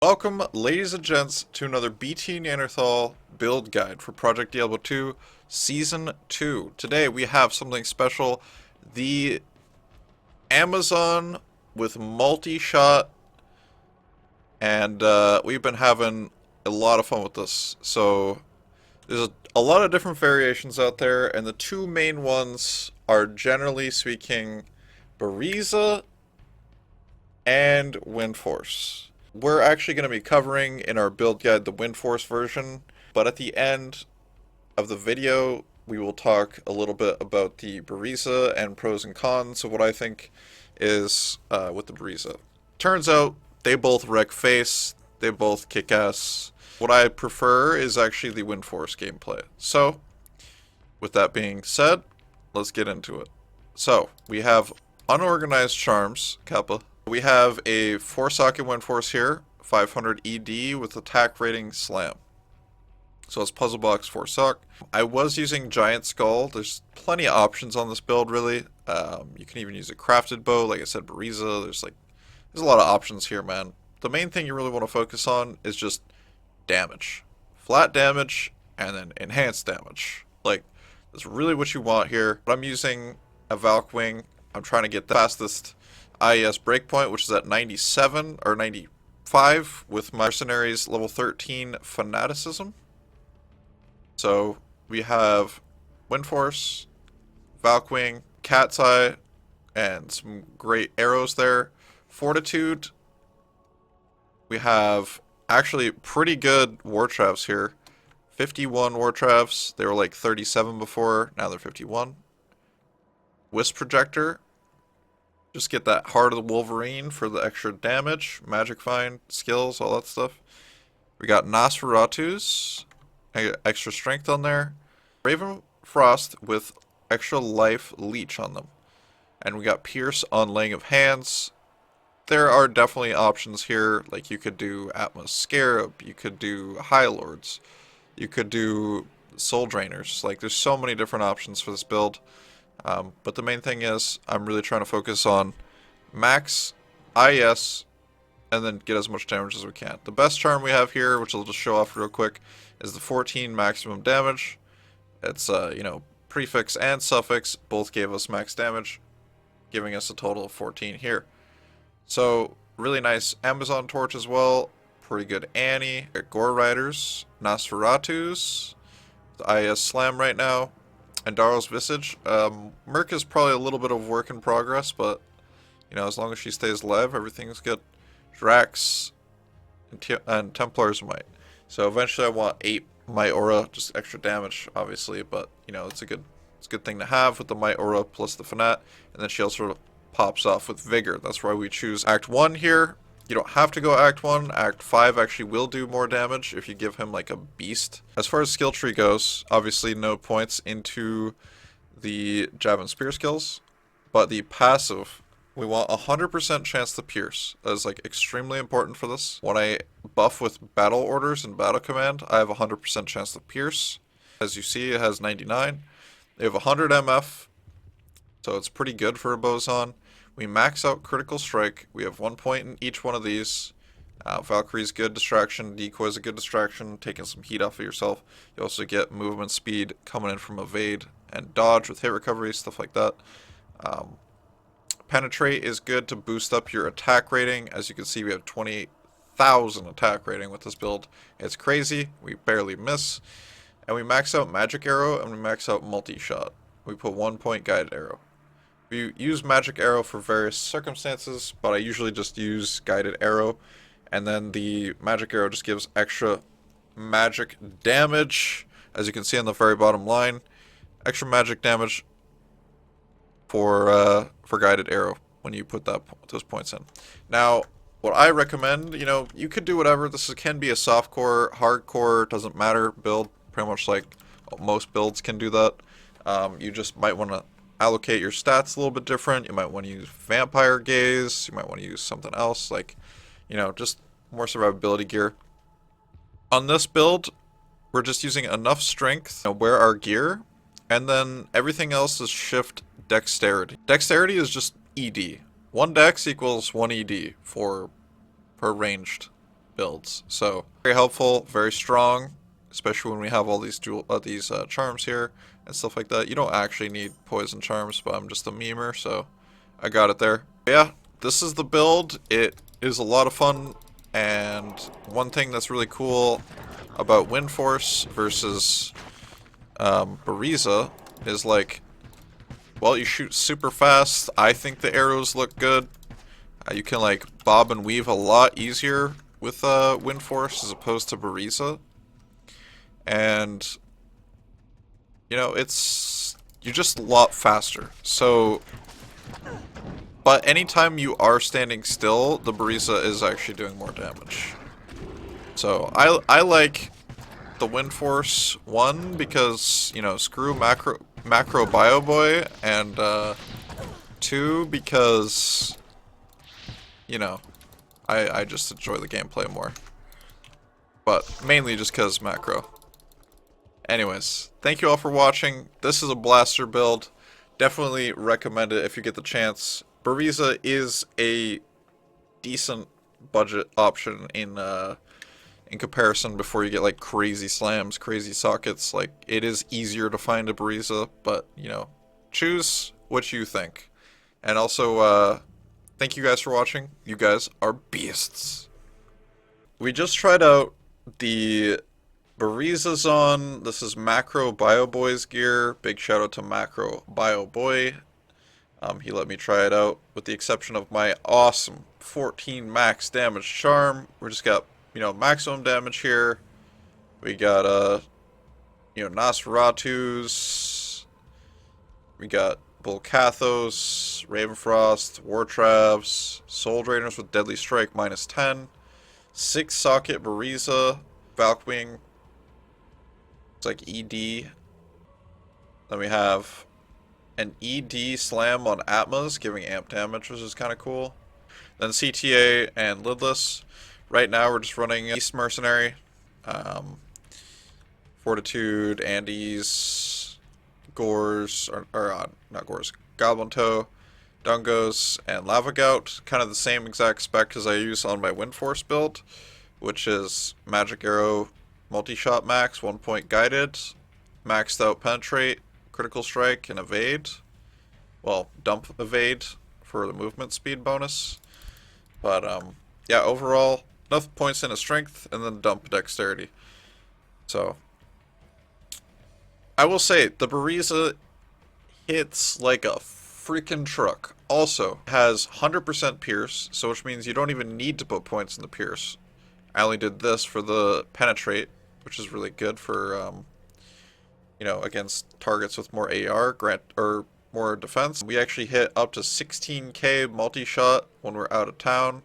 Welcome, ladies and gents, to another BTNeanderthal build guide for Project Diablo 2 Season 2. Today we have something special, the Amazon with Multishot, and we've been having a lot of fun with this. So there's a lot of different variations out there, and the two main ones are, generally speaking, Bariza and Windforce. We're actually going to be covering in our build guide the Windforce version, but at the end of the video we will talk a little bit about the Bariza and pros and cons of what I think is with the Bariza. Turns out they both wreck face, they both kick ass. What I prefer is actually the Windforce gameplay. So, with that being said, let's get into it. So, we have Unorganized Charms, Kappa. We have a 4-socket Windforce here, 500 ED with attack rating Slam. So it's Puzzle Box 4-sock. I was using Giant Skull. There's plenty of options on this build, really. You can even use a crafted bow, like I said, Bariza. There's a lot of options here, man. The main thing you really want to focus on is just damage. Flat damage, and then enhanced damage. Like, that's really what you want here. I'm using a Valkwing. I'm trying to get the fastest IES breakpoint, which is at 97 or 95 with my Mercenaries level 13 Fanaticism. So we have Windforce, Valkwing, Cat's Eye, and some great arrows there. Fortitude. We have actually pretty good War Traps here. 51 War Traps. They were like 37 before, now they're 51. Wisp Projector. Just get that Heart of the Wolverine for the extra damage, Magic Find, skills, all that stuff. We got Nosferatu's, extra strength on there. Raven Frost with extra life leech on them. And we got Pierce on Laying of Hands. There are definitely options here, like you could do Atmos Scarab, you could do High Lords, you could do Soul Drainers. Like, there's so many different options for this build. But the main thing is, I'm really trying to focus on max IS and then get as much damage as we can. The best charm we have here, which I'll just show off real quick, is the 14 maximum damage. It's, prefix and suffix both gave us max damage, giving us a total of 14 here. So, really nice Amazon Torch as well. Pretty good Annie. Gore Riders, Nosferatu's, the IS Slam right now. And Darrow's Visage. Merc is probably a little bit of work in progress, but, as long as she stays alive, everything's good. Drax and Templar's Might. So eventually I want 8 Might Aura, just extra damage, obviously, but, it's a good thing to have with the Might Aura plus the Fanat. And then she also pops off with Vigor. That's why we choose Act 1 here. You don't have to go Act 1. Act 5 actually will do more damage if you give him like a beast. As far as skill tree goes, obviously no points into the Jab and Spear skills. But the passive, we want 100% chance to pierce. That is like extremely important for this. When I buff with battle orders and battle command, I have 100% chance to pierce. As you see, it has 99. They have 100 MF, so it's pretty good for a Boson. We max out Critical Strike. We have 1 point in each one of these. Valkyrie's good distraction. Decoy's a good distraction, taking some heat off of yourself. You also get movement speed coming in from evade and dodge with hit recovery, stuff like that. Penetrate is good to boost up your attack rating. As you can see, we have 28,000 attack rating with this build. It's crazy. We barely miss. And we max out Magic Arrow and we max out Multishot. We put 1 point Guided Arrow. We use Magic Arrow for various circumstances, but I usually just use Guided Arrow, and then the Magic Arrow just gives extra magic damage, as you can see on the very bottom line. Extra magic damage for Guided Arrow when you put those points in. Now, what I recommend, you could do whatever. This can be a softcore, hardcore, doesn't matter build. Pretty much like most builds can do that. You just might want to allocate your stats a little bit different. You might want to use Vampire Gaze. You might want to use something else, like, just more survivability gear. On this build, we're just using enough strength to wear our gear, and then everything else is shift dexterity. Dexterity is just ED. 1 dex equals 1 ED for ranged builds. So very helpful, very strong, especially when we have all these charms here and stuff like that. You don't actually need poison charms, but I'm just a memer, so I got it there. But yeah, this is the build. It is a lot of fun, and one thing that's really cool about Wind Force versus Bariza is like, well, you shoot super fast. I think the arrows look good. You can like bob and weave a lot easier with Wind Force as opposed to Bariza. And you know, you're just a lot faster. So, but anytime you are standing still, the Bariza is actually doing more damage. So I like the Wind Force 1 because, you know, screw macro bio boy, and 2 because, you know, I just enjoy the gameplay more. But mainly just because macro. Anyways, thank you all for watching. This is a blaster build. Definitely recommend it if you get the chance. Bariza is a decent budget option in comparison before you get like crazy slams, crazy sockets. Like, it is easier to find a Bariza, but you know, choose what you think. And also, thank you guys for watching. You guys are beasts. We just tried out the Bariza's on. This is Macro Bio Boy's gear. Big shout out to Macro Bio Boy. He let me try it out, with the exception of my awesome 14 max damage charm. We just got, you know, maximum damage here. We got, you know, Nosferatus. We got Volcathos, Ravenfrost, Wartravs, Soul Drainers with Deadly Strike -10, 6 Socket Bariza, Valkwing. It's like ED. Then we have an ED Slam on Atmas, giving amp damage, which is kind of cool. Then CTA and Lidless. Right now we're just running East Mercenary, Fortitude, Andes, Gores, or not Gores, Goblin Toe, Dungos, and Lava Gout. Kind of the same exact spec as I use on my Wind Force build, which is Magic Arrow, Multishot max, 1 point guided, maxed out Penetrate, Critical Strike, and Evade. Well, Dump Evade for the movement speed bonus. But, yeah, overall, enough points in a Strength, and then Dump Dexterity. So, I will say, the Bariza hits like a freaking truck. Also, has 100% Pierce, so which means you don't even need to put points in the Pierce. I only did this for the Penetrate, which is really good for, you know, against targets with more AR, or more defense. We actually hit up to 16k multi-shot when we're out of town.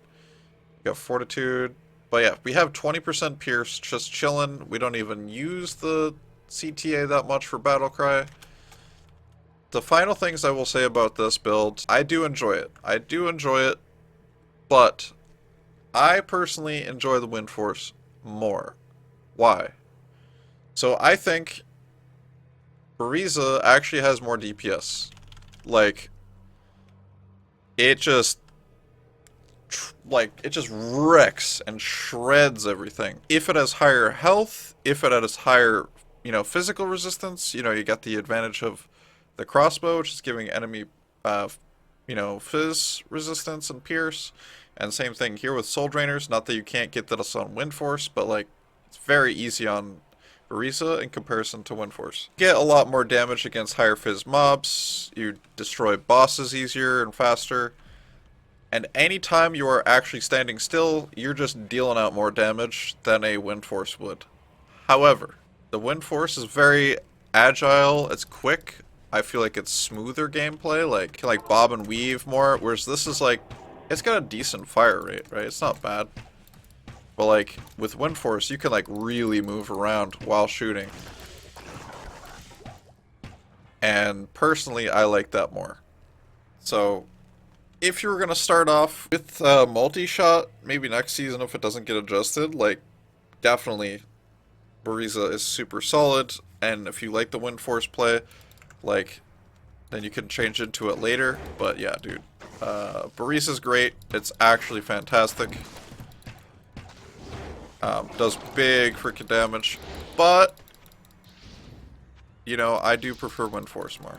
We got Fortitude. But yeah, we have 20% Pierce, just chilling. We don't even use the CTA that much for Battlecry. The final things I will say about this build, I do enjoy it. I do enjoy it, but I personally enjoy the Wind Force more. Why? So I think Bariza actually has more DPS. Like, it just wrecks and shreds everything. If it has higher health, if it has higher, you know, physical resistance, you know, you got the advantage of the crossbow, which is giving enemy, you know, fizz resistance and pierce. And same thing here with Soul Drainers. Not that you can't get this on Wind Force, but like, it's very easy on Bariza in comparison to Wind Force. You get a lot more damage against higher fizz mobs. You destroy bosses easier and faster. And anytime you are actually standing still, you're just dealing out more damage than a Wind Force would. However, the Wind Force is very agile, it's quick. I feel like it's smoother gameplay, like bob and weave more, whereas this is like, it's got a decent fire rate, right? It's not bad. But like, with Wind Force, you can like really move around while shooting. And personally, I like that more. So, if you were going to start off with Multishot, maybe next season if it doesn't get adjusted, like, definitely Bariza is super solid. And if you like the Wind Force play, like, then you can change into it later. But yeah, dude, Bariza's great. It's actually fantastic. Does big freaking damage. But, you know, I do prefer Wind Force more.